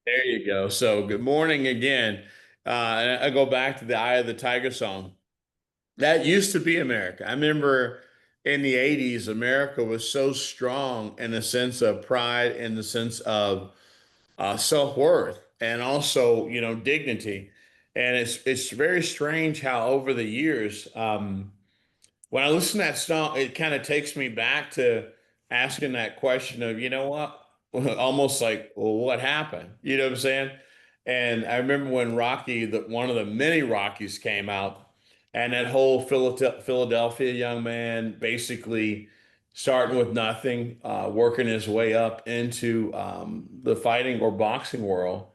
There you go. So good morning again. And I go back to the Eye of the Tiger song. That used to be America. I remember in the 80s, America was so strong in the sense of pride, in the sense of self-worth, and also, dignity. And it's very strange how over the years, when I listen to that song, it kind of takes me back to asking that question of, you know what? Almost like, well, what happened? You know what I'm saying? And I remember when Rocky, one of the many Rockies came out, and that whole Philadelphia young man basically starting with nothing, working his way up into the fighting or boxing world.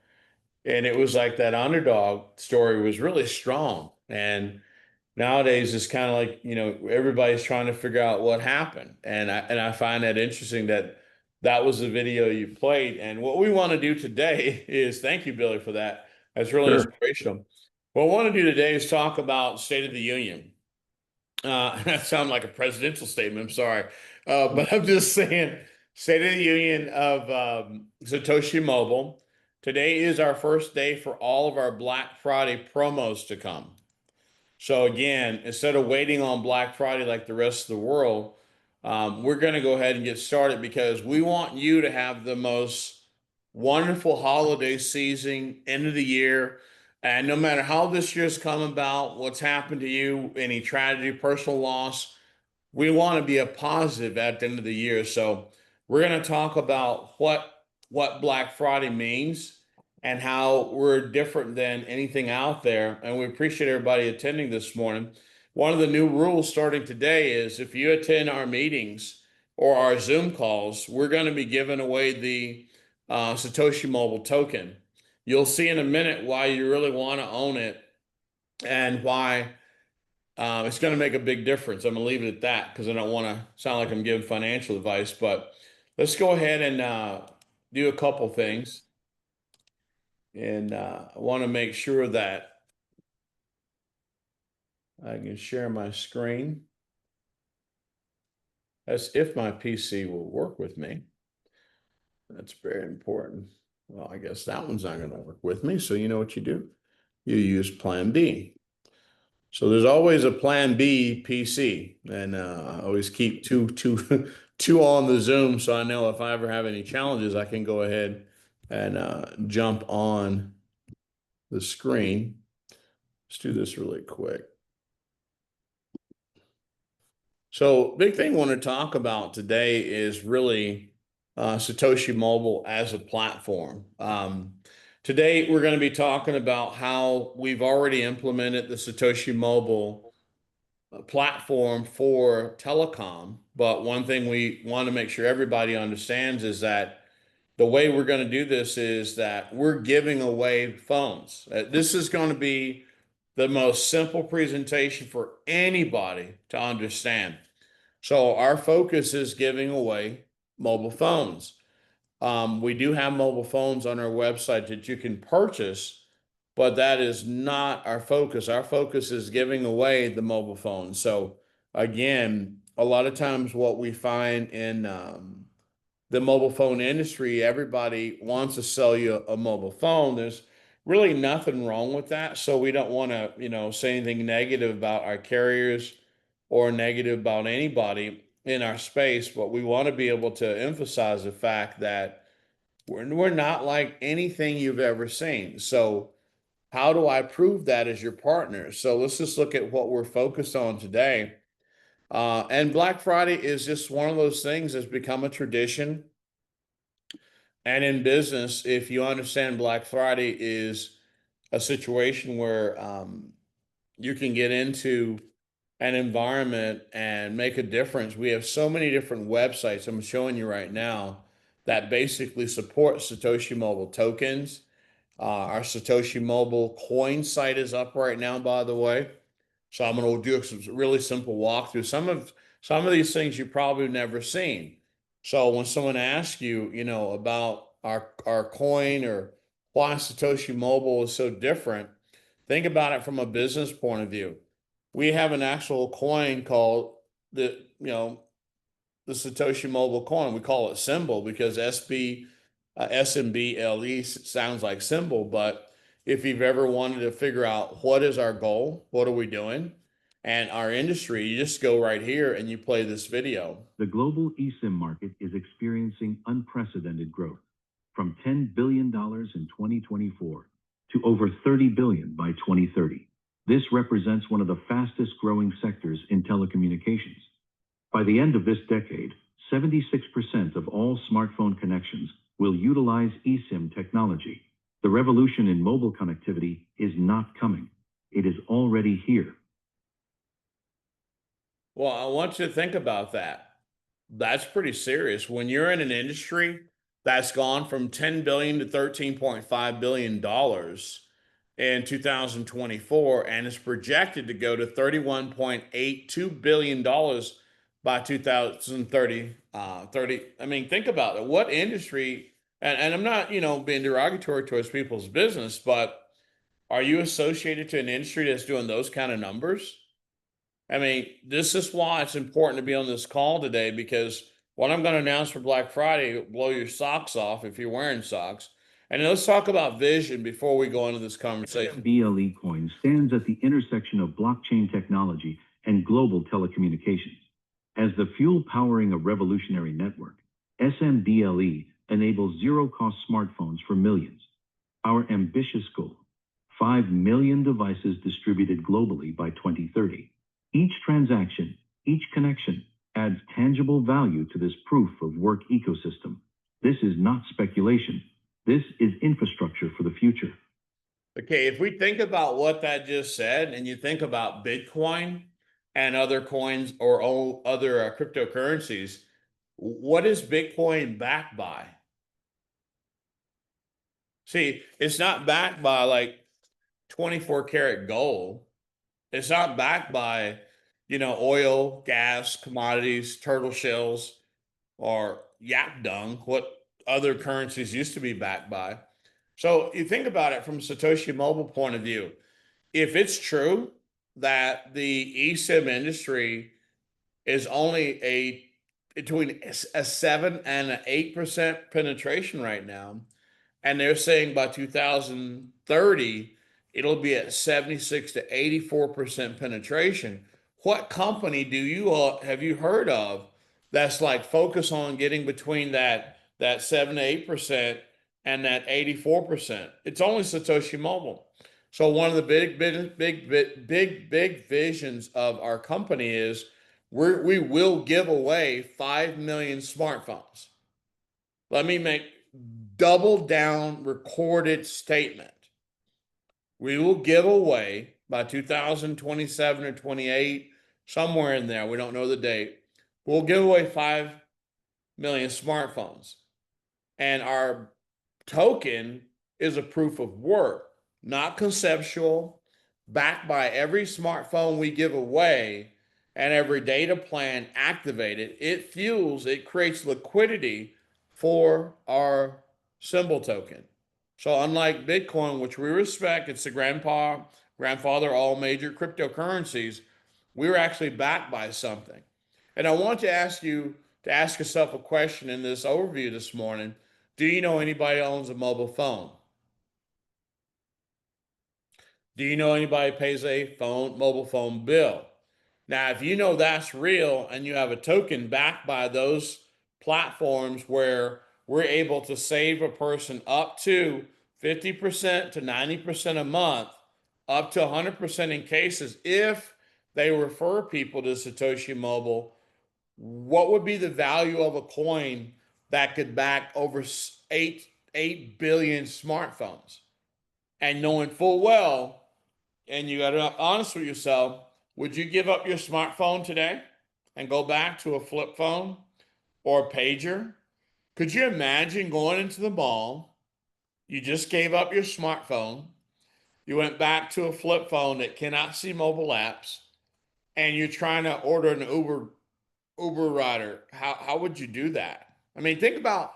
And it was like that underdog story was really strong. And nowadays it's kind of like, everybody's trying to figure out what happened. And I find that interesting that that was the video you played. And what we want to do today is thank you, Billy, for that. That's really Sure. inspirational. What I want to do today is talk about State of the Union. That sounds like a presidential statement. I'm sorry. But I'm just saying, State of the Union of Satoshi Mobile. Today is our first day for all of our Black Friday promos to come. So again, instead of waiting on Black Friday like the rest of the world, we're going to go ahead and get started because we want you to have the most wonderful holiday season, end of the year. And no matter how this year's come about, what's happened to you, any tragedy, personal loss, we want to be a positive at the end of the year. So we're going to talk about what Black Friday means and how we're different than anything out there. And we appreciate everybody attending this morning. One of the new rules starting today is if you attend our meetings or our Zoom calls, we're going to be giving away the Satoshi Mobile token. You'll see in a minute why you really want to own it and why it's going to make a big difference. I'm going to leave it at that because I don't want to sound like I'm giving financial advice. But let's go ahead and do a couple things. And I want to make sure that I can share my screen. As if my PC will work with me. That's very important. Well, I guess that one's not going to work with me. So you know what you do? You use Plan B. So there's always a Plan B PC, and I always keep two on the Zoom, so I know if I ever have any challenges, I can go ahead and jump on the screen. Let's do this really quick. So, big thing I want to talk about today is really Satoshi Mobile as a platform. Today, we're going to be talking about how we've already implemented the Satoshi Mobile platform for telecom. But one thing we want to make sure everybody understands is that the way we're going to do this is that we're giving away phones. This is going to be the most simple presentation for anybody to understand. So our focus is giving away mobile phones. We do have mobile phones on our website that you can purchase, but that is not our focus. Our focus is giving away the mobile phone. So again, a lot of times what we find in the mobile phone industry, everybody wants to sell you a mobile phone. There's really nothing wrong with that. So we don't want to, say anything negative about our carriers or negative about anybody in our space, but we want to be able to emphasize the fact that we're not like anything you've ever seen. So how do I prove that as your partner? So let's just look at what we're focused on today. And Black Friday is just one of those things that's become a tradition. And in business, if you understand Black Friday is a situation where you can get into an environment and make a difference. We have so many different websites I'm showing you right now that basically support Satoshi Mobile tokens. Our Satoshi Mobile coin site is up right now, by the way. So I'm going to do some really simple walkthrough. Some of these things you probably never seen. So when someone asks you, about our coin or why Satoshi Mobile is so different, think about it from a business point of view. We have an actual coin called the Satoshi Mobile coin. We call it symbol because SB SMBLE sounds like symbol, but if you've ever wanted to figure out what is our goal, what are we doing, and our industry, you just go right here and you play this video. The global eSIM market is experiencing unprecedented growth, from $10 billion in 2024 to over $30 billion by 2030. This represents one of the fastest growing sectors in telecommunications. By the end of this decade, 76% of all smartphone connections will utilize eSIM technology. The revolution in mobile connectivity is not coming. It is already here. Well, I want you to think about that. That's pretty serious. When you're in an industry that's gone from 10 billion to 13.5 billion dollars in 2024 and is projected to go to 31.82 billion dollars by 2030, I mean, think about it. What industry, and I'm not, being derogatory towards people's business, but are you associated to an industry that's doing those kind of numbers? I mean, this is why it's important to be on this call today, because what I'm going to announce for Black Friday will blow your socks off if you're wearing socks. And let's talk about vision before we go into this conversation. BLE coin stands at the intersection of blockchain technology and global telecommunications. As the fuel powering a revolutionary network, SMBLE enables zero-cost smartphones for millions. Our ambitious goal: 5 million devices distributed globally by 2030. Each transaction, each connection adds tangible value to this proof of work ecosystem. This is not speculation. This is infrastructure for the future. Okay, if we think about what that just said, and you think about Bitcoin and other coins or all other cryptocurrencies, what is Bitcoin backed by? See, it's not backed by like 24 karat gold. It's not backed by, oil, gas, commodities, turtle shells, or yak dung, what other currencies used to be backed by. So you think about it from a Satoshi Mobile point of view. If it's true that the eSIM industry is only between a 7 and an 8% penetration right now, and they're saying by 2030 it'll be at 76 to 84% penetration. What company have you heard of that's like focus on getting between that 7 to 8% and that 84%? It's only Satoshi Mobile. So one of the big visions of our company is we will give away 5 million smartphones. Let me make double down recorded statement. We will give away by 2027 or 28, somewhere in there, we don't know the date, we'll give away 5 million smartphones. And our token is a proof of work, not conceptual, backed by every smartphone we give away and every data plan activated. It creates liquidity for our symbol token. So unlike Bitcoin, which we respect, it's the grandfather of all major cryptocurrencies, we're actually backed by something. And I want to ask you to ask yourself a question in this overview this morning. Do you know anybody that owns a mobile phone? Do you know anybody pays a mobile phone bill? Now, if you know that's real and you have a token backed by those platforms where we're able to save a person up to 50% to 90% a month, up to 100% in cases, if they refer people to Satoshi Mobile, what would be the value of a coin that could back over 8 billion smartphones? And knowing full well, and you got to be honest with yourself, would you give up your smartphone today and go back to a flip phone or a pager? Could you imagine going into the mall? You just gave up your smartphone. You went back to a flip phone that cannot see mobile apps, and you're trying to order an Uber rider. How would you do that? I mean, think about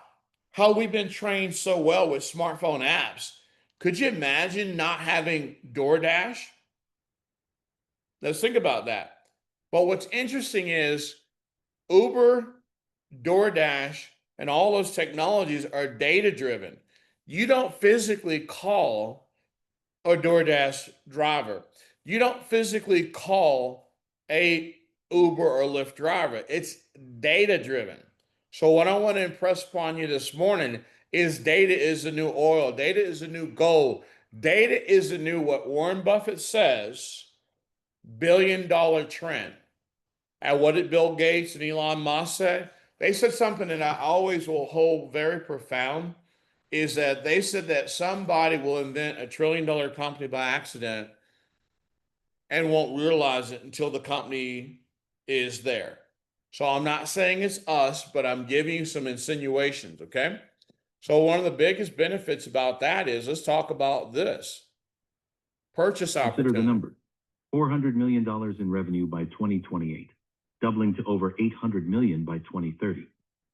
how we've been trained so well with smartphone apps. Could you imagine not having DoorDash? Let's think about that. But what's interesting is Uber, DoorDash, and all those technologies are data driven. You don't physically call a DoorDash driver. You don't physically call a Uber or Lyft driver. It's data driven. So what I want to impress upon you this morning is data is the new oil. Data is the new gold. Data is the new, what Warren Buffett says, $1 billion trend. And what did Bill Gates and Elon Musk say? They said something that I always will hold very profound, is that they said that somebody will invent $1 trillion company by accident and won't realize it until the company is there. So I'm not saying it's us, but I'm giving you some insinuations, okay? So one of the biggest benefits about that is, let's talk about this purchase Consider the opportunity. number. $400 million in revenue by 2028, doubling to over $800 million by 2030,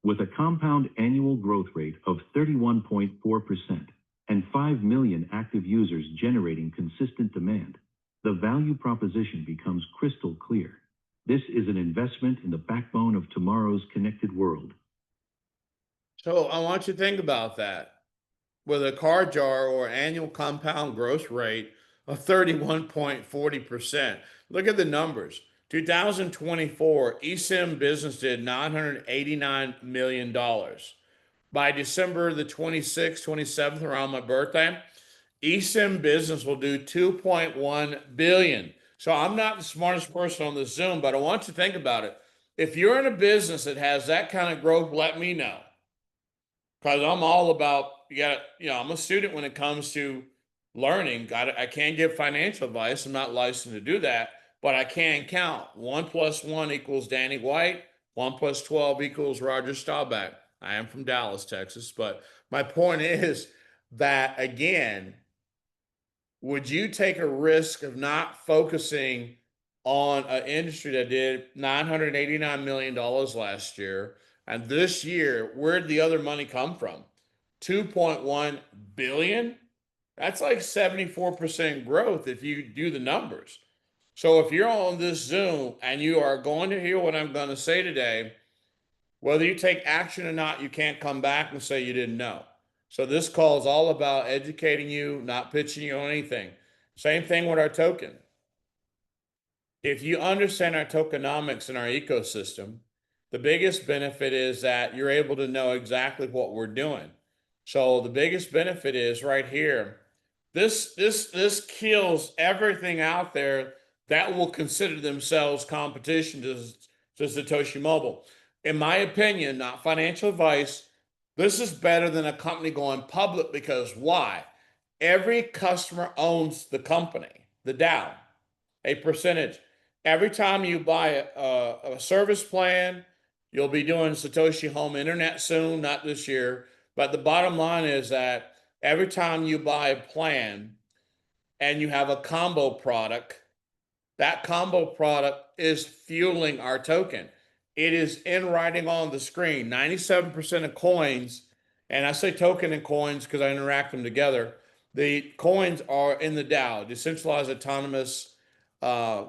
with a compound annual growth rate of 31.4% and 5 million active users generating consistent demand. The value proposition becomes crystal clear. This is an investment in the backbone of tomorrow's connected world. So I want you to think about that. With a car jar or annual compound growth rate of 31.40%. Look at the numbers. 2024, eSIM business did $989 million. By December the 26th, 27th, around my birthday, eSIM business will do 2.1 billion. So I'm not the smartest person on the Zoom, but I want you to think about it. If you're in a business that has that kind of growth, let me know. Because I'm all about, I'm a student when it comes to learning. I can't give financial advice. I'm not licensed to do that, but I can count. 1 + 1 equals Danny White. 1 + 12 equals Roger Staubach. I am from Dallas, Texas. But my point is that, again, would you take a risk of not focusing on an industry that did $989 million last year? And this year, where'd the other money come from? 2.1 billion? That's like 74% growth if you do the numbers. So if you're on this Zoom and you are going to hear what I'm going to say today, whether you take action or not, you can't come back and say you didn't know. So this call is all about educating you, not pitching you on anything. Same thing with our token. If you understand our tokenomics and our ecosystem, the biggest benefit is that you're able to know exactly what we're doing. So the biggest benefit is right here. This kills everything out there that will consider themselves competition to Satoshi Mobile. In my opinion, not financial advice, this is better than a company going public, because why? Every customer owns the company, the DAO, a percentage. Every time you buy a service plan, you'll be doing Satoshi Home Internet soon, not this year. But the bottom line is that every time you buy a plan and you have a combo product, that combo product is fueling our token. It is in writing on the screen. 97% of coins, and I say token and coins because I interact them together. The coins are in the DAO, decentralized autonomous uh,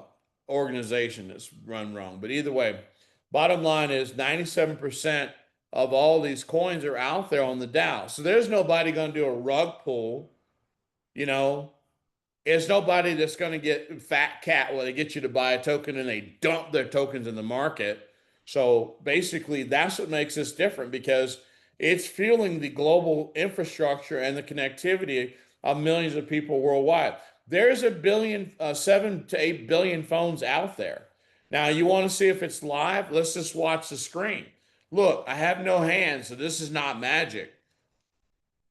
organization that's run wrong. But either way, bottom line is 97% of all these coins are out there on the DAO. So there's nobody going to do a rug pull, you know, it's nobody that's going to get fat cat where they get you to buy a token and they dump their tokens in the market. So basically, that's what makes this different, because it's fueling the global infrastructure and the connectivity of millions of people worldwide. There's 7 to 8 billion phones out there. Now, you want to see if it's live? Let's just watch the screen. Look, I have no hands, so this is not magic.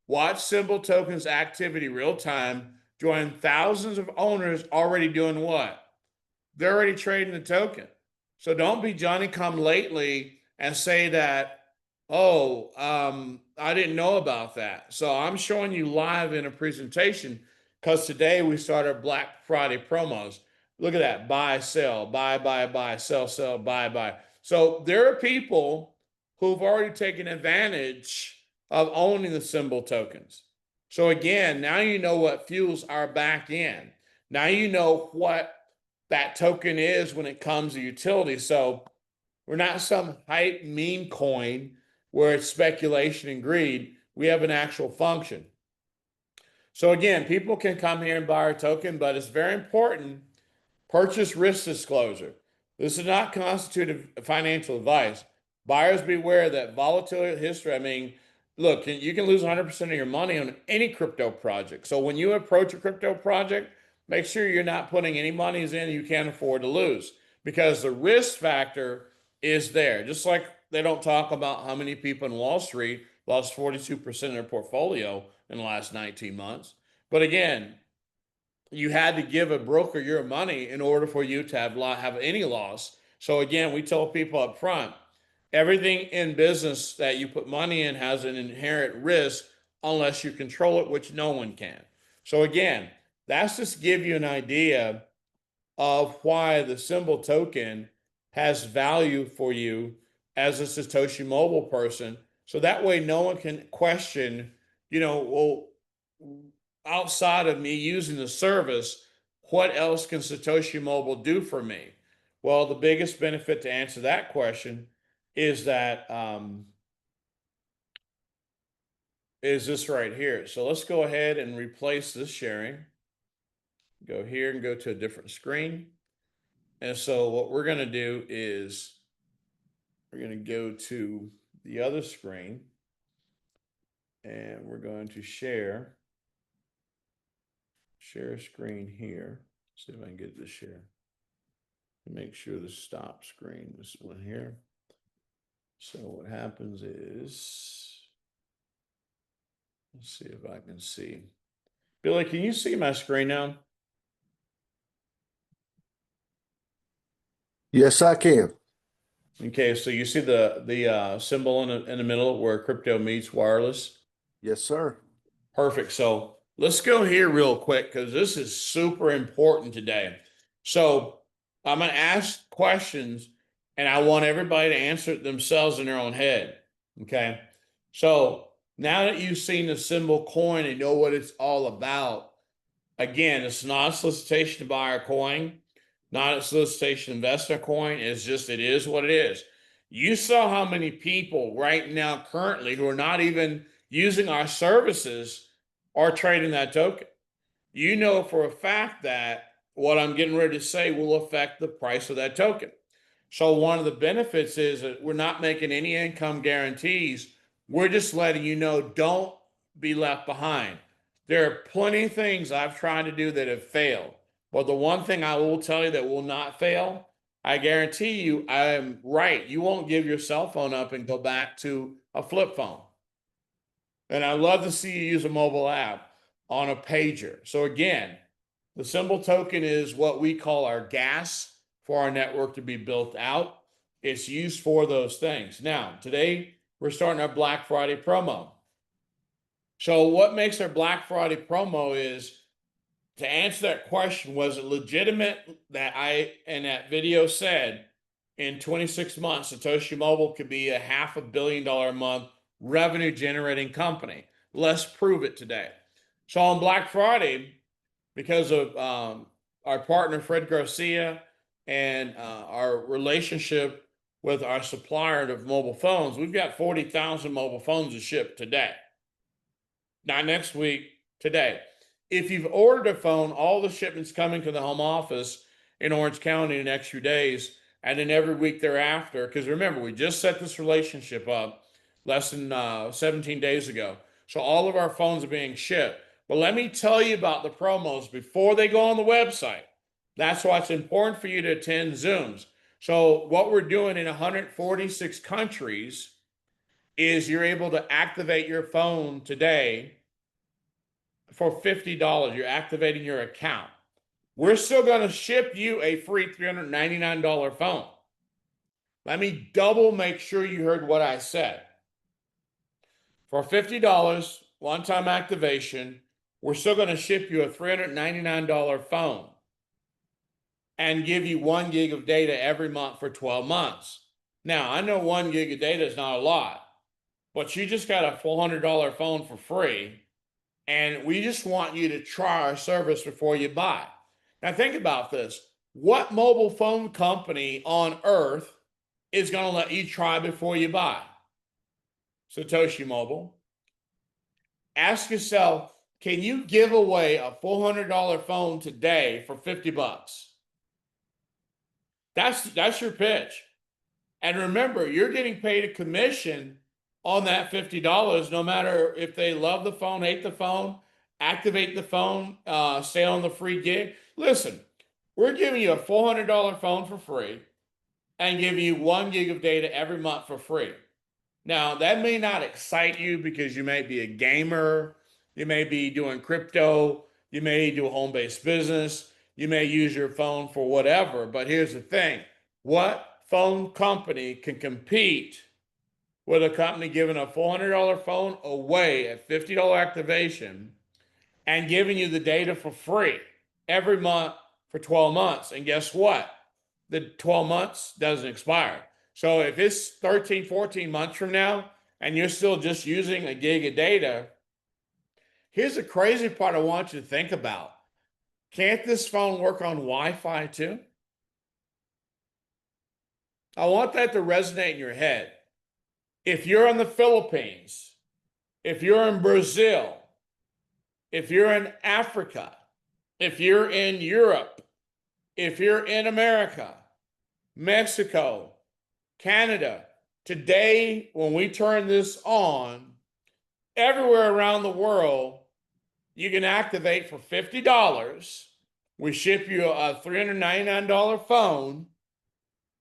Watch Symbol Tokens activity real time. Join thousands of owners already doing what? They're already trading the token. So don't be Johnny come lately and say that, oh, I didn't know about that. So I'm showing you live in a presentation, because today we started Black Friday promos. Look at that. Buy, sell, buy, sell, sell, buy. So there are people who've already taken advantage of owning the symbol tokens. So again, now you know what fuels our back end. Now you know what that token is when it comes to utility. So we're not some hype meme coin where it's speculation and greed. We have an actual function. So again, people can come here and buy our token, but it's very important. Purchase risk disclosure. This does not constitute financial advice. Buyers beware that volatility history. I mean, look, you can lose 100% of your money on any crypto project. So when you approach a crypto project, make sure you're not putting any monies in you can't afford to lose, because the risk factor is there. Just like they don't talk about how many people in Wall Street lost 42% of their portfolio in the last 19 months. But again, you had to give a broker your money in order for you to have any loss. So again, we tell people up front, everything in business that you put money in has an inherent risk unless you control it, which no one can. So again, that's just give you an idea of why the symbol token has value for you as a Satoshi Mobile person. So that way no one can question, well, outside of me using the service, what else can Satoshi Mobile do for me? Well, the biggest benefit to answer that question is that is this right here. So let's go ahead and replace this sharing. Go here and go to a different screen. And so what we're going to do is we're going to go to the other screen and we're going to share screen here. See if I can get it to share. Make sure the stop screen, this one here. So what happens is, let's see if I can see. Billy, can you see my screen now? Yes, I can. Okay, so you see the symbol in the middle where crypto meets wireless? Yes, sir. Perfect. So let's go here real quick because this is super important today. So I'm going to ask questions and I want everybody to answer it themselves in their own head. Okay. So now that you've seen the symbol coin and know what it's all about, again, it's not a solicitation to buy our coin, not a solicitation to invest in a coin. It's just, it is what it is. You saw how many people right now currently who are not even using our services are trading that token. You know for a fact that what I'm getting ready to say will affect the price of that token. So one of the benefits is that we're not making any income guarantees. We're just letting you know, don't be left behind. There are plenty of things I've tried to do that have failed. But the one thing I will tell you that will not fail, I guarantee you, I am right. You won't give your cell phone up and go back to a flip phone. And I love to see you use a mobile app on a pager. So again, the symbol token is what we call our gas for our network to be built out. It's used for those things. Now, today we're starting our Black Friday promo. So what makes our Black Friday promo is, to answer that question, was it legitimate that I, in that video, said in 26 months, Satoshi Mobile could be a $500 million a month revenue generating company? Let's prove it today. So on Black Friday, because of our partner, Fred Garcia, and our relationship with our supplier of mobile phones, we've got 40,000 mobile phones to ship today. Not next week, today. If you've ordered a phone, all the shipments coming to the home office in Orange County in the next few days, and then every week thereafter, because remember, we just set this relationship up less than 17 days ago. So all of our phones are being shipped. But let me tell you about the promos before they go on the website. That's why it's important for you to attend Zooms. So what we're doing in 146 countries is you're able to activate your phone today for $50. You're activating your account. We're still going to ship you a free $399 phone. Let me double make sure you heard what I said. For $50, one-time activation, we're still going to ship you a $399 phone and give you 1 gig of data every month for 12 months. Now, I know 1 gig of data is not a lot, but you just got a $400 phone for free, and we just want you to try our service before you buy. Now, think about this. What mobile phone company on earth is going to let you try before you buy? Satoshi Mobile. Ask yourself, can you give away a $400 phone today for 50 bucks? That's your pitch. And remember, you're getting paid a commission on that $50, no matter if they love the phone, hate the phone, activate the phone, stay on the free gig. Listen, we're giving you a $400 phone for free and giving you 1 gig of data every month for free. Now, that may not excite you because you may be a gamer, you may be doing crypto, you may do a home based business, you may use your phone for whatever. But here's the thing, what phone company can compete with a company giving a $400 phone away at $50 activation and giving you the data for free every month for 12 months? And guess what? The 12 months doesn't expire. So if it's 13, 14 months from now and you're still just using a gig of data, here's the crazy part I want you to think about. Can't this phone work on Wi-Fi too? I want that to resonate in your head. If you're in the Philippines, if you're in Brazil, if you're in Africa, if you're in Europe, if you're in America, Mexico, Canada, today, when we turn this on, everywhere around the world, you can activate for $50. We ship you a $399 phone,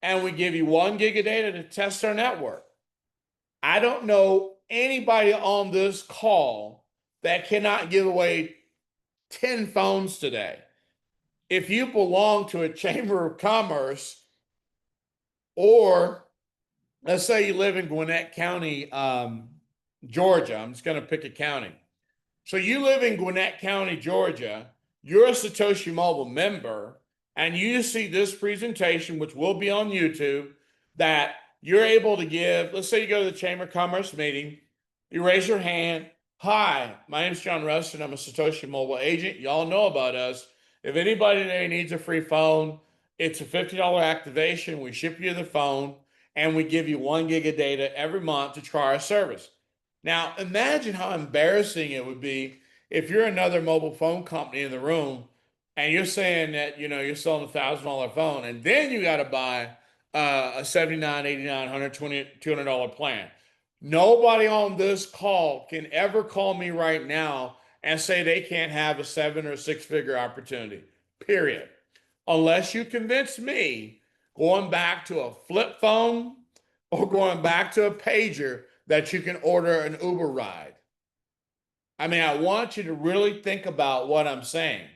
and we give you 1 gig of data to test our network. I don't know anybody on this call that cannot give away 10 phones today. If you belong to a chamber of commerce, or let's say you live in Gwinnett County, Georgia, I'm just going to pick a county. So you live in Gwinnett County, Georgia, you're a Satoshi Mobile member, and you see this presentation, which will be on YouTube, that you're able to give. Let's say you go to the Chamber of Commerce meeting, you raise your hand. Hi, my name's John Rustin. I'm a Satoshi Mobile agent. Y'all know about us. If anybody today needs a free phone, it's a $50 activation. We ship you the phone and we give you 1 gig of data every month to try our service. Now, imagine how embarrassing it would be if you're another mobile phone company in the room and you're saying that, you're selling $1,000 phone, and then you got to buy a $79, $89, $120, $200 plan. Nobody on this call can ever call me right now and say they can't have a 7 or 6 figure opportunity, period. Unless you convince me, going back to a flip phone or going back to a pager, that you can order an Uber ride. I mean, I want you to really think about what I'm saying.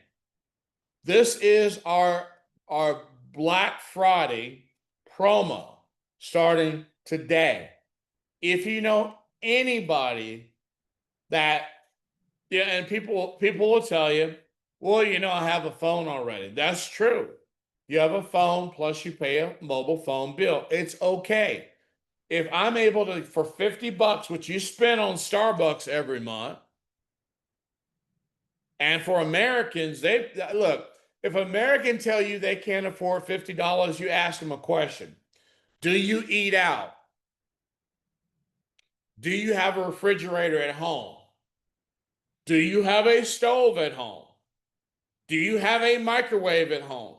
This is our Black Friday promo starting today. If you know anybody that, yeah, and people will tell you, well, I have a phone already. That's true. You have a phone plus you pay a mobile phone bill. It's okay. If I'm able to, for 50 bucks, which you spend on Starbucks every month, and for Americans, look, if Americans tell you they can't afford $50, you ask them a question. Do you eat out? Do you have a refrigerator at home? Do you have a stove at home? Do you have a microwave at home?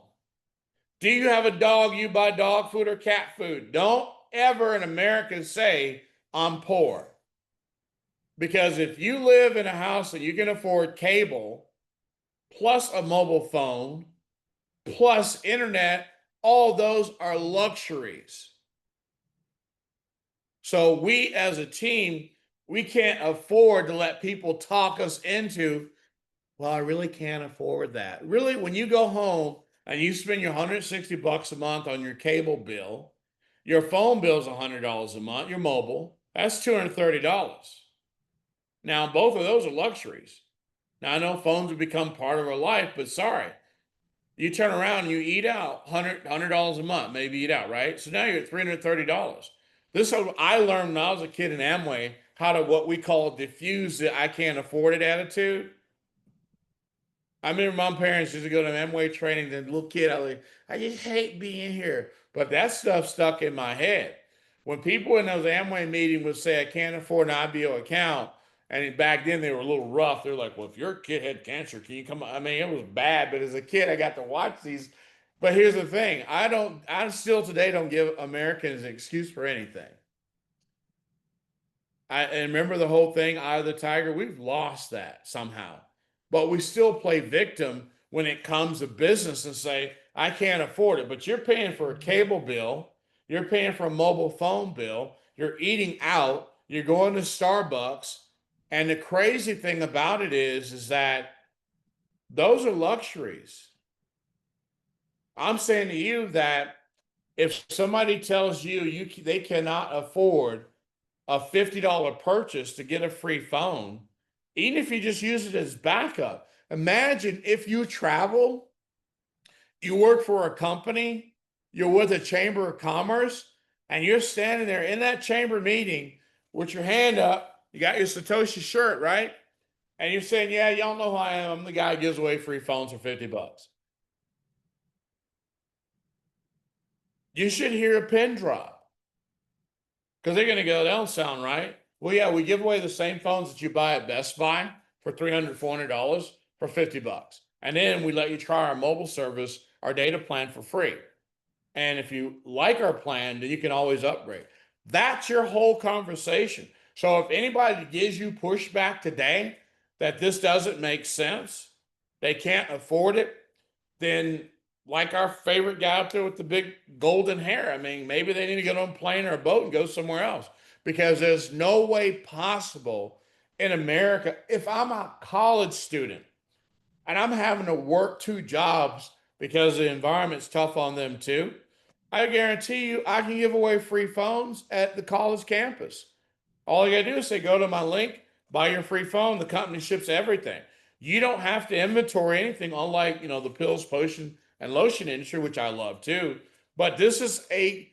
Do you have a dog? You buy dog food or cat food? Don't ever in America say, I'm poor. Because if you live in a house and you can afford cable, plus a mobile phone, plus internet, all those are luxuries. So we as a team, we can't afford to let people talk us into, well, I really can't afford that. Really, when you go home and you spend your 160 bucks a month on your cable bill, your phone bill is $100 a month, your mobile, that's $230. Now, both of those are luxuries. Now, I know phones have become part of our life, but sorry. You turn around and you eat out $100 a month, maybe eat out, right? So now you're at $330. This is what I learned when I was a kid in Amway, how to what we call diffuse the I can't afford it attitude. I remember my parents used to go to Amway training. As a little kid, I just hate being here. But that stuff stuck in my head. When people in those Amway meetings would say, I can't afford an IBO account, and back then they were a little rough. They're like, well, if your kid had cancer, can you come? I mean, it was bad, but as a kid, I got to watch these. But here's the thing: I still today don't give Americans an excuse for anything. And remember the whole thing, Eye of the Tiger. We've lost that somehow, but we still play victim when it comes to business and say, I can't afford it. But you're paying for a cable bill, you're paying for a mobile phone bill, you're eating out, you're going to Starbucks. And the crazy thing about it is that those are luxuries. I'm saying to you that if somebody tells you they cannot afford a $50 purchase to get a free phone, even if you just use it as backup. Imagine if you travel, you work for a company, you're with a chamber of commerce, and you're standing there in that chamber meeting with your hand up. You got your Satoshi shirt, right? And you're saying, yeah, y'all know who I am. I'm the guy who gives away free phones for 50 bucks. You should hear a pin drop because they're going to go, that don't sound right. Well, yeah, we give away the same phones that you buy at Best Buy for $300, $400 for 50 bucks. And then we let you try our mobile service, our data plan for free. And if you like our plan, then you can always upgrade. That's your whole conversation. So if anybody gives you pushback today that this doesn't make sense, they can't afford it, then like our favorite guy up there with the big golden hair, I mean, maybe they need to get on a plane or a boat and go somewhere else because there's no way possible in America. If I'm a college student and I'm having to work two jobs because the environment's tough on them too, I guarantee you I can give away free phones at the college campus. All you gotta do is say, go to my link, buy your free phone. The company ships everything. You don't have to inventory anything, unlike the pills, potion, and lotion industry, which I love too. But this is a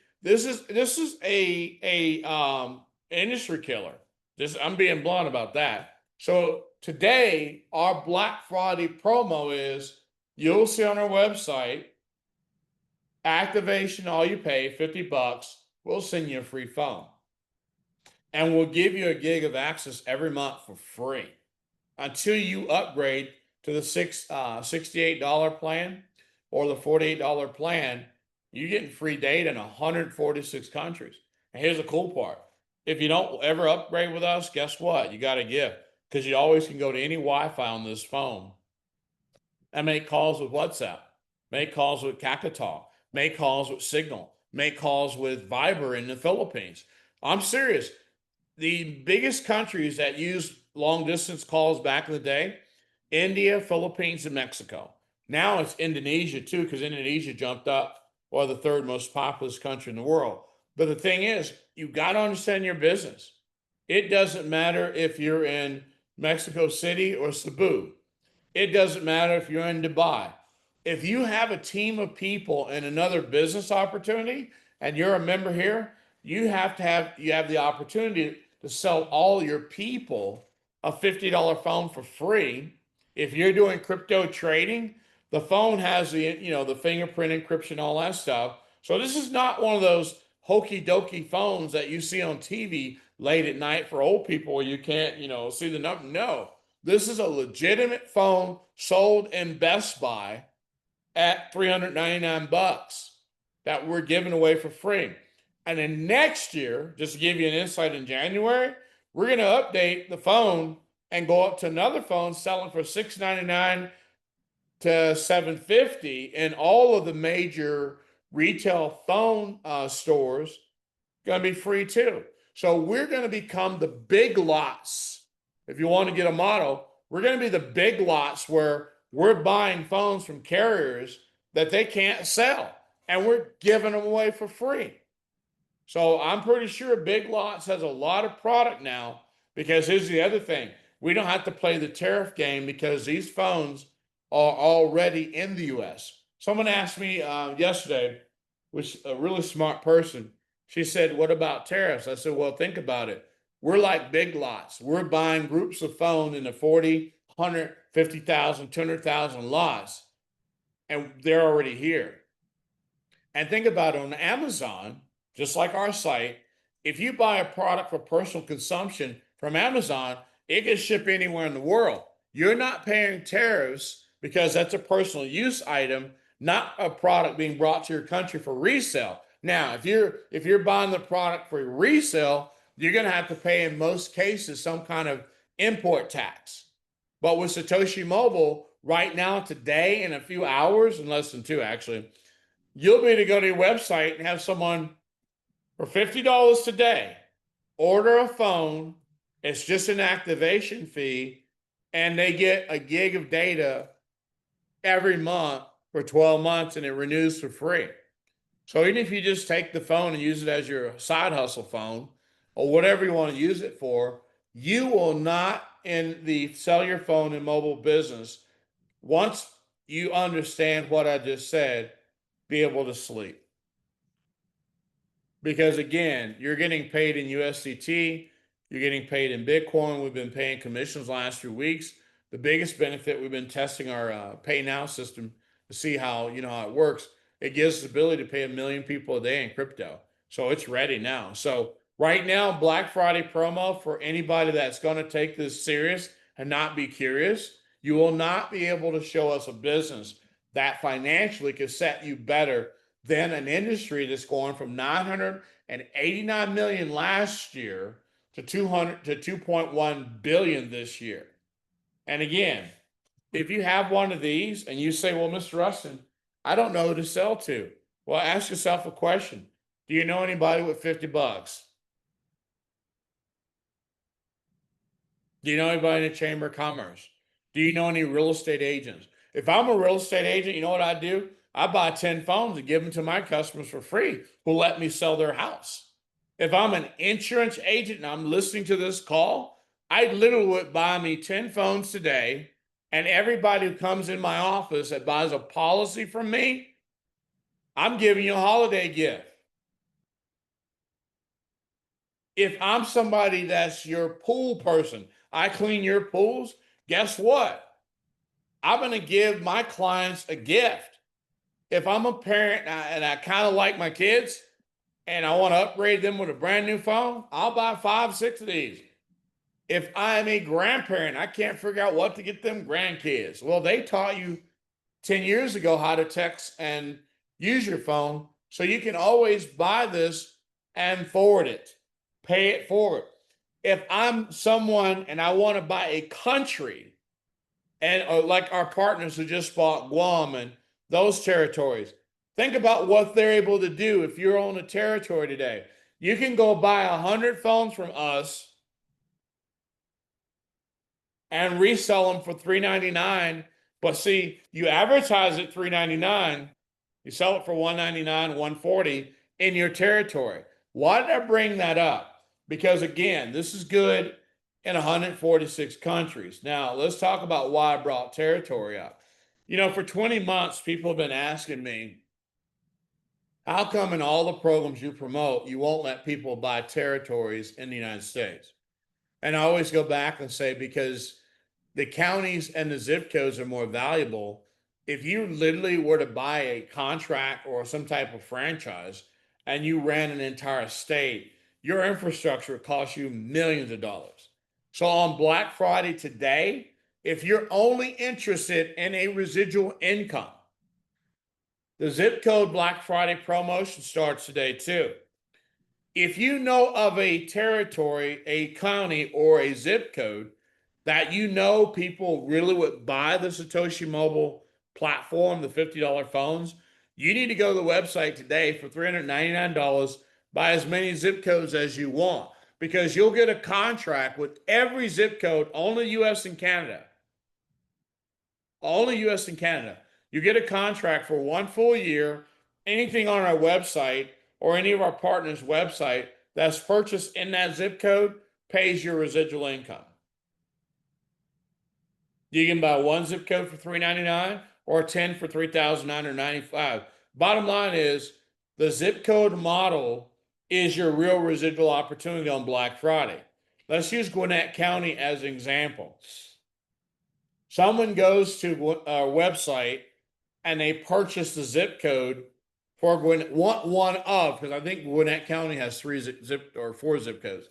industry killer. Just I'm being blunt about that. So today, our Black Friday promo is you'll see on our website activation, all you pay, 50 bucks. We'll send you a free phone. And we'll give you a gig of access every month for free until you upgrade to the $68 plan or the $48 plan. You're getting free data in 146 countries. And here's the cool part. If you don't ever upgrade with us, guess what? You got a gift because you always can go to any Wi-Fi on this phone and make calls with WhatsApp, make calls with Kakao, make calls with Signal, make calls with Viber in the Philippines. I'm serious. The biggest countries that used long distance calls back in the day, India, Philippines, and Mexico. Now it's Indonesia too, because Indonesia jumped up, or the third most populous country in the world. But the thing is, you got to understand your business. It doesn't matter if you're in Mexico City or Cebu. It doesn't matter if you're in Dubai. If you have a team of people in another business opportunity and you're a member here, you have the opportunity to sell all your people a $50 phone for free. If you're doing crypto trading, the phone has the fingerprint encryption, all that stuff. So this is not one of those hokey dokey phones that you see on TV late at night for old people where you can't, see the number. No, this is a legitimate phone sold in Best Buy at 399 bucks that we're giving away for free. And then next year, just to give you an insight, in January, we're going to update the phone and go up to another phone selling for $699 to $750 in all of the major retail phone stores. Going to be free too. So we're going to become the big lots. If you want to get a model, we're going to be the big lots where we're buying phones from carriers that they can't sell, and we're giving them away for free. So I'm pretty sure Big Lots has a lot of product now, because here's the other thing. We don't have to play the tariff game because these phones are already in the US. Someone asked me yesterday, which a really smart person, she said, what about tariffs? I said, well, think about it. We're like Big Lots. We're buying groups of phone in the 40, 100, 50,000, 200,000 lots, and they're already here. And think about it, on Amazon, just like our site, If you buy a product for personal consumption from Amazon, it can ship anywhere in the world. You're not paying tariffs because that's a personal use item, not a product being brought to your country for resale. Now, if you're buying the product for resale, you're going to have to pay in most cases some kind of import tax. But with Satoshi Mobile, right now, today, in a few hours, in less than two actually, you'll be able to go to your website and have someone for $50 today order a phone. It's just an activation fee, and they get a gig of data every month for 12 months, and it renews for free. So even if you just take the phone and use it as your side hustle phone or whatever you want to use it for, you will not, in the sell your phone and mobile business, once you understand what I just said, be able to sleep. Because again, you're getting paid in USDT, you're getting paid in Bitcoin. We've been paying commissions last few weeks. The biggest benefit, we've been testing our pay now system to see how how it works. It gives us the ability to pay 1 million people a day in crypto. So it's ready now. So right now, Black Friday promo for anybody that's going to take this serious and not be curious, you will not be able to show us a business that financially could set you better than an industry that's going from 989 million last year to 2.1 billion this year. And again, if you have one of these and you say, well, Mr. Rustin, I don't know who to sell to. Well, ask yourself a question. Do you know anybody with $50? Do you know anybody in the Chamber of Commerce? Do you know any real estate agents? If I'm a real estate agent, you know what I do? I buy 10 phones and give them to my customers for free who let me sell their house. If I'm an insurance agent and I'm listening to this call, I literally would buy me 10 phones today, and everybody who comes in my office that buys a policy from me, I'm giving you a holiday gift. If I'm somebody that's your pool person, I clean your pools, guess what? I'm going to give my clients a gift. If I'm a parent and I kind of like my kids and I want to upgrade them with a brand new phone, I'll buy 5, 6 of these. If I'm a grandparent, I can't figure out what to get them grandkids. Well, they taught you 10 years ago how to text and use your phone, so you can always buy this and forward it, pay it forward. If I'm someone and I want to buy a country, and like our partners who just bought Guam and those territories, think about what they're able to do. If you're on a territory today, you can go buy 100 phones from us and resell them for $399. But see, you advertise at $399, you sell it for $199, $140 in your territory. Why did I bring that up? Because again, this is good in 146 countries. Now, let's talk about why I brought territory up. For 20 months, people have been asking me, how come in all the programs you promote, you won't let people buy territories in the United States? And I always go back and say, because the counties and the zip codes are more valuable. If you literally were to buy a contract or some type of franchise and you ran an entire state, your infrastructure costs you millions of dollars. So on Black Friday today, if you're only interested in a residual income, the zip code Black Friday promotion starts today too. If you know of a territory, a county, or a zip code that people really would buy the Satoshi Mobile platform, the $50 phones, you need to go to the website today for $399, buy as many zip codes as you want, because you'll get a contract with every zip code, only US and Canada. Only US and Canada. You get a contract for 1 full year. Anything on our website or any of our partners' website that's purchased in that zip code pays your residual income. You can buy 1 zip code for $399 or 10 for $3,995. Bottom line is, the zip code model is your real residual opportunity on Black Friday. Let's use Gwinnett County as an example. Someone goes to our website and they purchase the zip code for Gwinnett, one of, because I think Gwinnett County has 4 zip codes.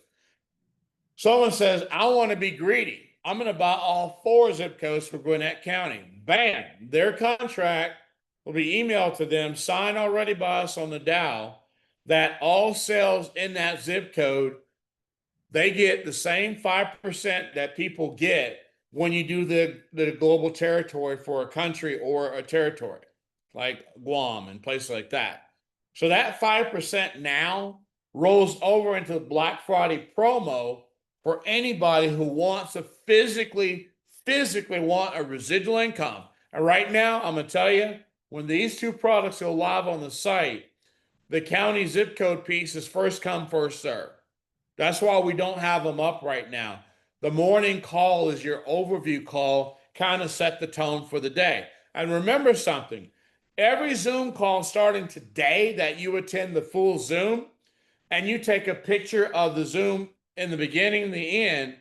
Someone says, I want to be greedy. I'm going to buy all 4 zip codes for Gwinnett County. Bam, their contract will be emailed to them, signed already by us on the Dow, that all sales in that zip code, they get the same 5% that people get when you do the global territory for a country or a territory, like Guam and places like that. So that 5% now rolls over into the Black Friday promo for anybody who wants to physically want a residual income. And right now, I'm going to tell you, when these 2 products go live on the site, the county zip code piece is first come, first serve. That's why we don't have them up right now. The morning call is your overview call, kind of set the tone for the day. And remember something, every Zoom call starting today that you attend the full Zoom and you take a picture of the Zoom in the beginning and the end,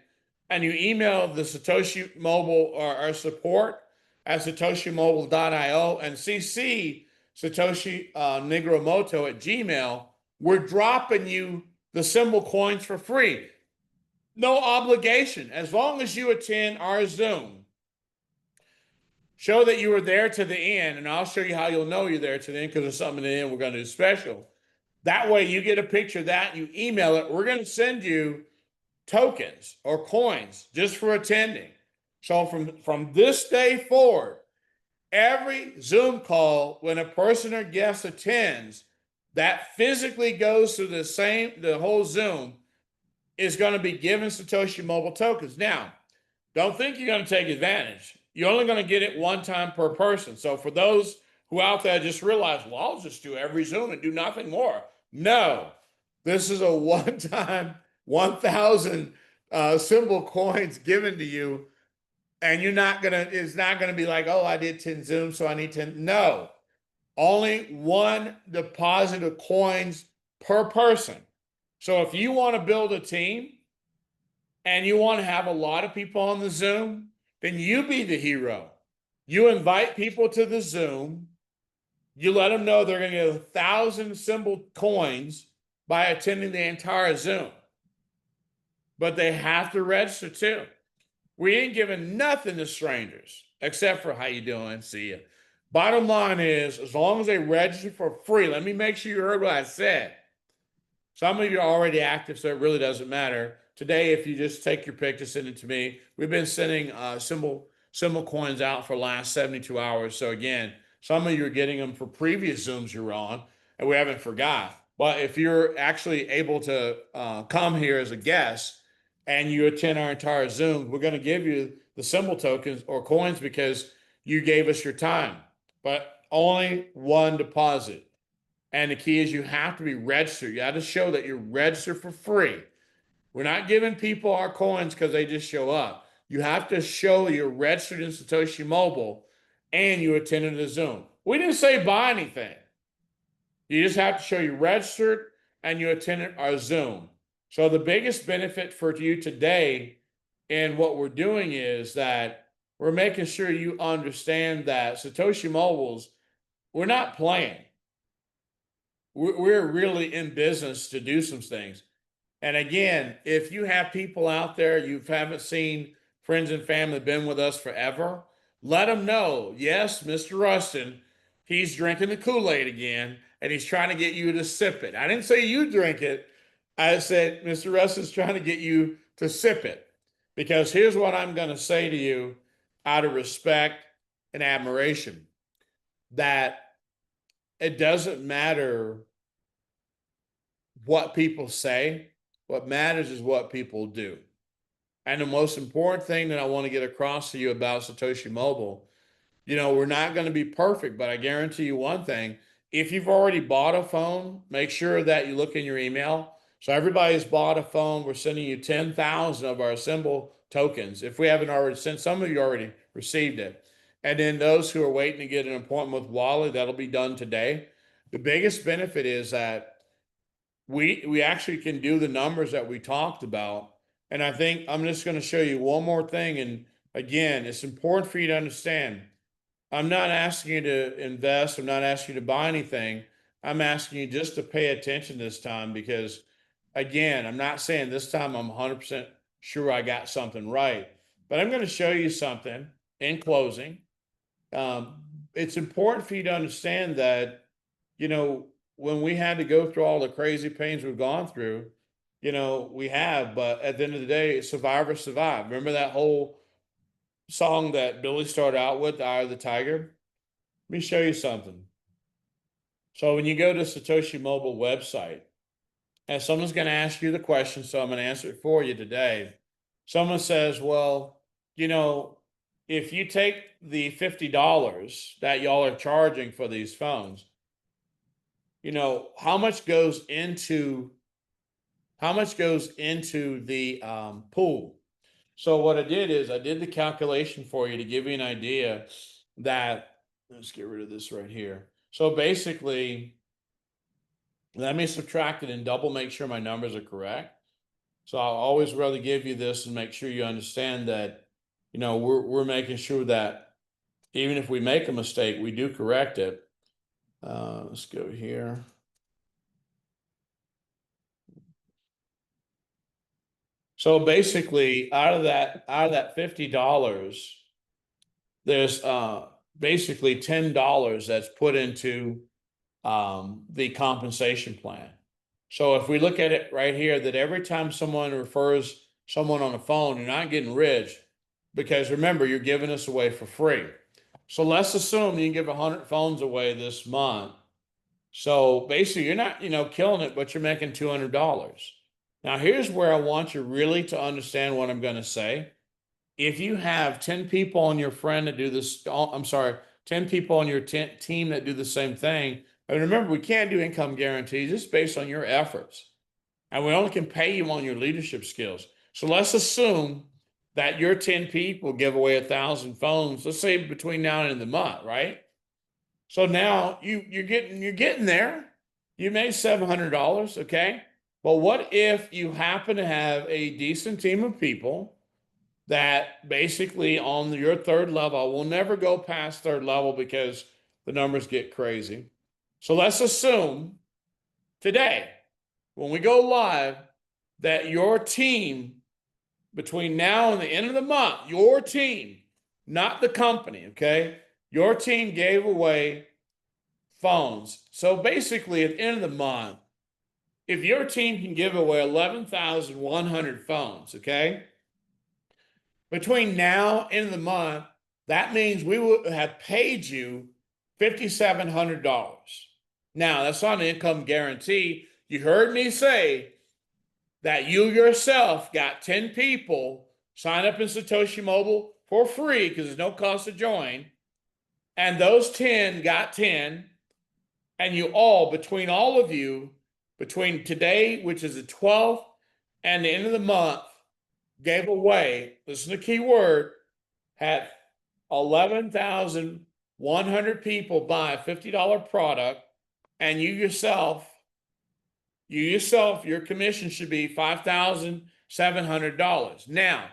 and you email the Satoshi Mobile or our support at satoshimobile.io and CC Satoshi Nigromoto at Gmail, we're dropping you the symbol coins for free. No obligation. As long as you attend our Zoom, show that you were there to the end, and I'll show you how you'll know you're there to the end because there's something in the end we're going to do special. That way you get a picture of that, you email it. We're going to send you tokens or coins just for attending. So from this day forward, every Zoom call, when a person or guest attends, that physically goes through the whole Zoom is going to be given Satoshi Mobile tokens. Now, don't think you're going to take advantage. You're only going to get it one time per person. So for those who out there just realize, well, I'll just do every Zoom and do nothing more. No, this is a one-time 1,000 symbol coins given to you. And it's not going to be like, oh, I did 10 Zooms, so I need 10. No, only one deposit of coins per person. So if you want to build a team and you want to have a lot of people on the Zoom, then you be the hero. You invite people to the Zoom. You let them know they're going to get 1,000 symbol coins by attending the entire Zoom. But they have to register too. We ain't giving nothing to strangers except for how you doing, see ya. Bottom line is, as long as they register for free, let me make sure you heard what I said. Some of you are already active, so it really doesn't matter. Today, if you just take your picture, send it to me. We've been sending symbol coins out for the last 72 hours. So again, some of you are getting them for previous Zooms you're on, and we haven't forgot. But if you're actually able to come here as a guest and you attend our entire Zoom, we're going to give you the symbol tokens or coins because you gave us your time. But only one deposit. And the key is you have to be registered. You have to show that you're registered for free. We're not giving people our coins because they just show up. You have to show you're registered in Satoshi Mobile and you attended the Zoom. We didn't say buy anything. You just have to show you registered and you attended our Zoom. So the biggest benefit for you today in what we're doing is that we're making sure you understand that Satoshi Mobiles, we're not playing. We're really in business to do some things. And again, if you have people out there you haven't seen, friends and family been with us forever, let them know, yes, Mr. Rustin, he's drinking the Kool-Aid again, and he's trying to get you to sip it. I didn't say you drink it. I said Mr. Rustin's trying to get you to sip it. Because here's what I'm going to say to you out of respect and admiration, that it doesn't matter what people say. What matters is what people do. And the most important thing that I want to get across to you about Satoshi Mobile, we're not going to be perfect, but I guarantee you one thing. If you've already bought a phone, make sure that you look in your email. So everybody's bought a phone. We're sending you 10,000 of our symbol tokens. If we haven't already sent, some of you already received it. And then those who are waiting to get an appointment with Wally, that'll be done today. The biggest benefit is that we actually can do the numbers that we talked about. And I think I'm just going to show you one more thing. And again, it's important for you to understand. I'm not asking you to invest. I'm not asking you to buy anything. I'm asking you just to pay attention this time because, again, I'm not saying this time I'm 100% sure I got something right, but I'm going to show you something in closing. It's important for you to understand that, when we had to go through all the crazy pains we've gone through, we have, but at the end of the day, survivors survive. Remember that whole song that Billy started out with, "The Eye of the Tiger"? Let me show you something. So when you go to Satoshi Mobile website, and someone's going to ask you the question, so I'm going to answer it for you today. Someone says, well, if you take the $50 that y'all are charging for these phones, how much goes into the pool? So what I did is I did the calculation for you to give you an idea that, let's get rid of this right here. So basically, let me subtract it and double make sure my numbers are correct. So I'll always rather give you this and make sure you understand that, we're making sure that even if we make a mistake, we do correct it. Let's go here. So basically, out of that $50, there's basically $10 that's put into the compensation plan. So if we look at it right here, that every time someone refers someone on the phone, you're not getting rich, because remember, you're giving us away for free. So let's assume you can give 100 phones away this month. So basically, you're not, killing it, but you're making $200. Now, here's where I want you really to understand what I'm going to say. If you have 10 people on your friend that do this, I'm sorry, 10 people on your team that do the same thing. And remember, we can't do income guarantees. It's based on your efforts. And we only can pay you on your leadership skills. So let's assume that your 10 people give away 1,000 phones, let's say between now and the end of the month, right? So now you're getting there. You made $700, okay? But what if you happen to have a decent team of people that basically on your third level will never go past third level because the numbers get crazy. So let's assume today, when we go live, that your team between now and the end of the month, your team, not the company, okay? Your team gave away phones. So basically, at the end of the month, if your team can give away 11,100 phones, okay? Between now and the month, that means we would have paid you $5,700. Now, that's not an income guarantee. You heard me say that you yourself got 10 people sign up in Satoshi Mobile for free because there's no cost to join. And those 10 got 10. And you all, between all of you, between today, which is the 12th, and the end of the month, gave away, listen to the key word, had 11,100 people buy a $50 product, and you yourself, your commission should be $5,700. Now,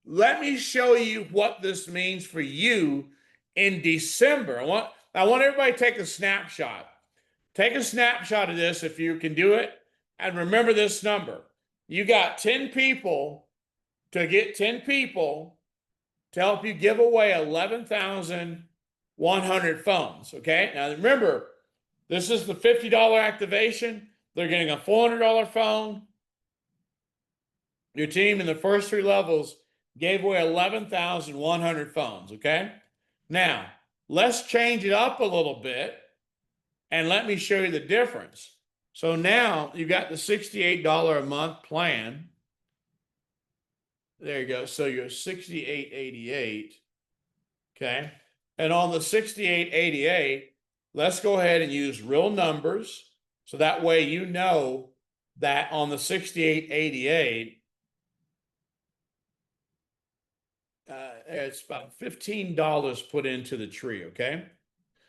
let me show you what this means for you in December. I want everybody to take a snapshot. Take a snapshot of this if you can do it, and remember this number. You got 10 people to get 10 people to help you give away 11,100 phones, okay? Now remember, this is the $50 activation. They're getting a $400 phone. Your team in the first three levels gave away 11,100 phones, okay? Now, let's change it up a little bit and let me show you the difference. So now you got the $68 a month plan. There you go. So you're $68.88. Okay. And on the $68.88, let's go ahead and use real numbers. So that way you know that on the $68.88, it's about $15 put into the tree. Okay.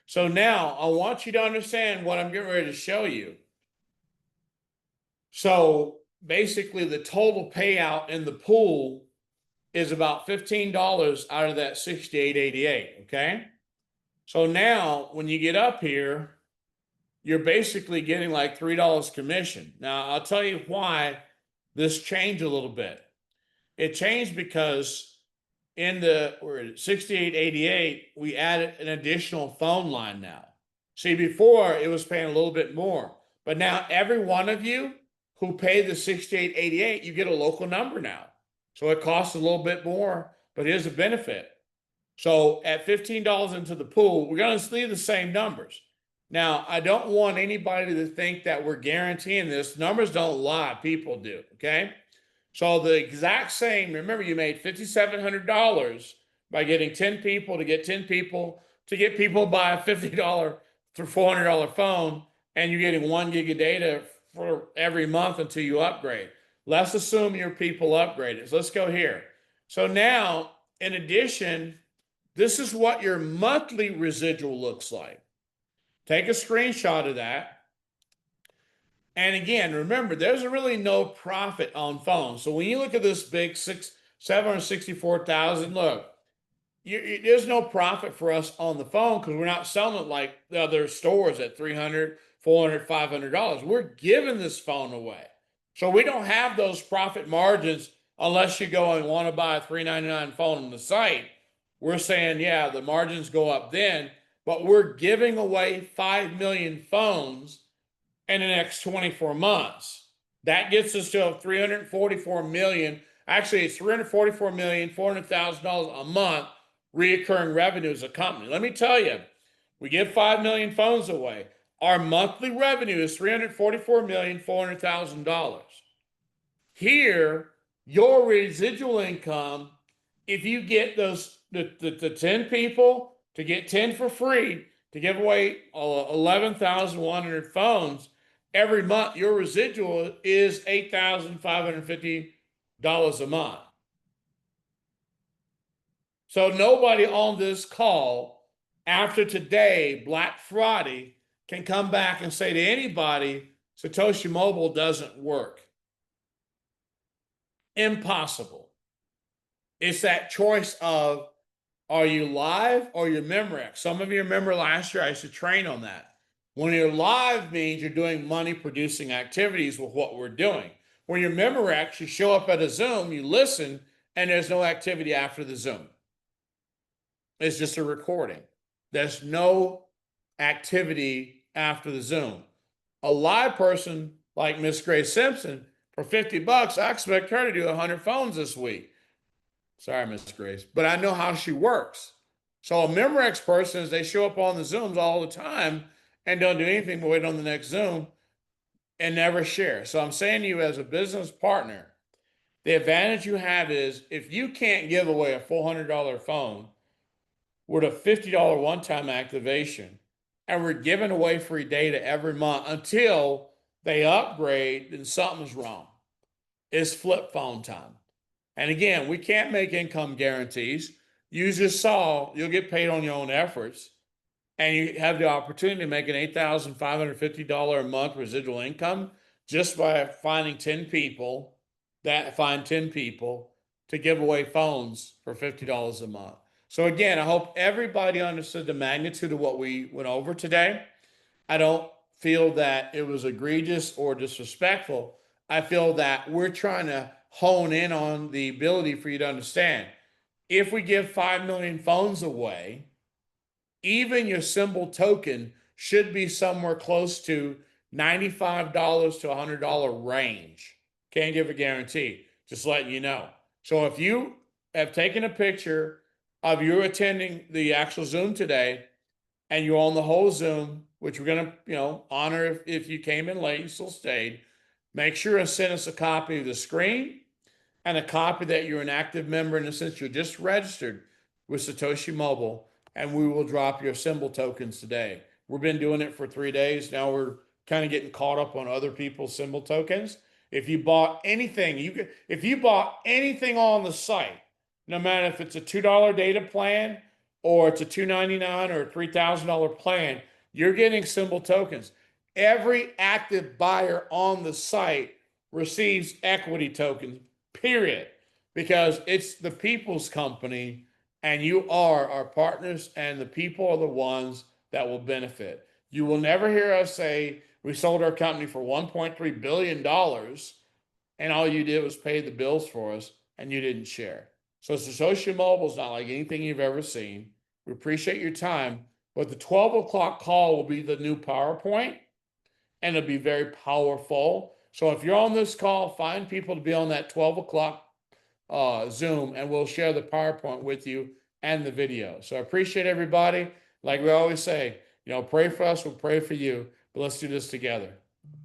So now I want you to understand what I'm getting ready to show you. So basically the total payout in the pool is about $15 out of that $68.88, okay? So now when you get up here, you're basically getting like $3 commission. Now, I'll tell you why this changed a little bit. It changed because in the 6888, we added an additional phone line now. See, before it was paying a little bit more, but now every one of you who pay the 6888, you get a local number now. So it costs a little bit more, but here's a benefit. So at $15 into the pool, we're going to leave the same numbers. Now, I don't want anybody to think that we're guaranteeing this. Numbers don't lie, people do. Okay. So the exact same, remember, you made $5,700 by getting 10 people to get 10 people to get people to buy a $50 to $400 phone, and you're getting 1 gig of data for every month until you upgrade. Let's assume your people upgraded. So let's go here. So now, in addition, this is what your monthly residual looks like. Take a screenshot of that. And again, remember, there's really no profit on phones. So when you look at this big 764,000, look, there's no profit for us on the phone because we're not selling it like the other stores at $300, $400, $500. We're giving this phone away. So we don't have those profit margins unless you go and want to buy a $399 phone on the site. We're saying, yeah, the margins go up then, but we're giving away 5 million phones in the next 24 months. That gets us to 344 million. Actually, it's $344,400,000 a month reoccurring revenue as a company. Let me tell you, we give 5 million phones away. Our monthly revenue is $344,400,000. Here, your residual income, if you get the 10 people to get 10 for free to give away 11,100 phones every month, your residual is $8,550 a month. So nobody on this call after today, Black Friday, can come back and say to anybody, Satoshi Mobile doesn't work. Impossible. It's that choice of, are you live or you're Memorex? Some of you remember last year I used to train on that. When you're live means you're doing money producing activities with what we're doing. When you're Memorex, you show up at a Zoom, you listen, and there's no activity after the Zoom. It's just a recording. There's no activity after the Zoom. A live person like Miss Grace Simpson, for $50, I expect her to do 100 phones this week. Sorry, Miss Grace, but I know how she works. So a Memorex person is they show up on the Zooms all the time and don't do anything but wait on the next Zoom and never share. So I'm saying to you as a business partner, the advantage you have is if you can't give away a $400 phone with a $50 one-time activation, and we're giving away free data every month until they upgrade, then something's wrong. It's flip phone time. And again, we can't make income guarantees. You just saw you'll get paid on your own efforts, and you have the opportunity to make an $8,550 a month residual income just by finding 10 people to give away phones for $50 a month. So again, I hope everybody understood the magnitude of what we went over today. I don't feel that it was egregious or disrespectful. I feel that we're trying to hone in on the ability for you to understand. If we give 5 million phones away, even your symbol token should be somewhere close to $95 to $100 range. Can't give a guarantee, just letting you know. So if you have taken a picture of you attending the actual Zoom today and you're on the whole Zoom, which we're going to, honor if you came in late and still stayed, make sure and send us a copy of the screen and a copy that you're an active member in the sense you're just registered with Satoshi Mobile, and we will drop your symbol tokens today. We've been doing it for 3 days. Now we're kind of getting caught up on other people's symbol tokens. If you bought anything, if you bought anything on the site, no matter if it's a $2 data plan or it's a $299 or a $3,000 plan, you're getting symbol tokens. Every active buyer on the site receives equity tokens, period, because it's the people's company and you are our partners, and the people are the ones that will benefit. You will never hear us say we sold our company for $1.3 billion and all you did was pay the bills for us and you didn't share. So Satoshi Mobile is not like anything you've ever seen. We appreciate your time, but the 12 o'clock call will be the new PowerPoint and it'll be very powerful. So if you're on this call, find people to be on that 12 o'clock Zoom and we'll share the PowerPoint with you and the video. So I appreciate everybody. Like we always say, pray for us, we'll pray for you, but let's do this together.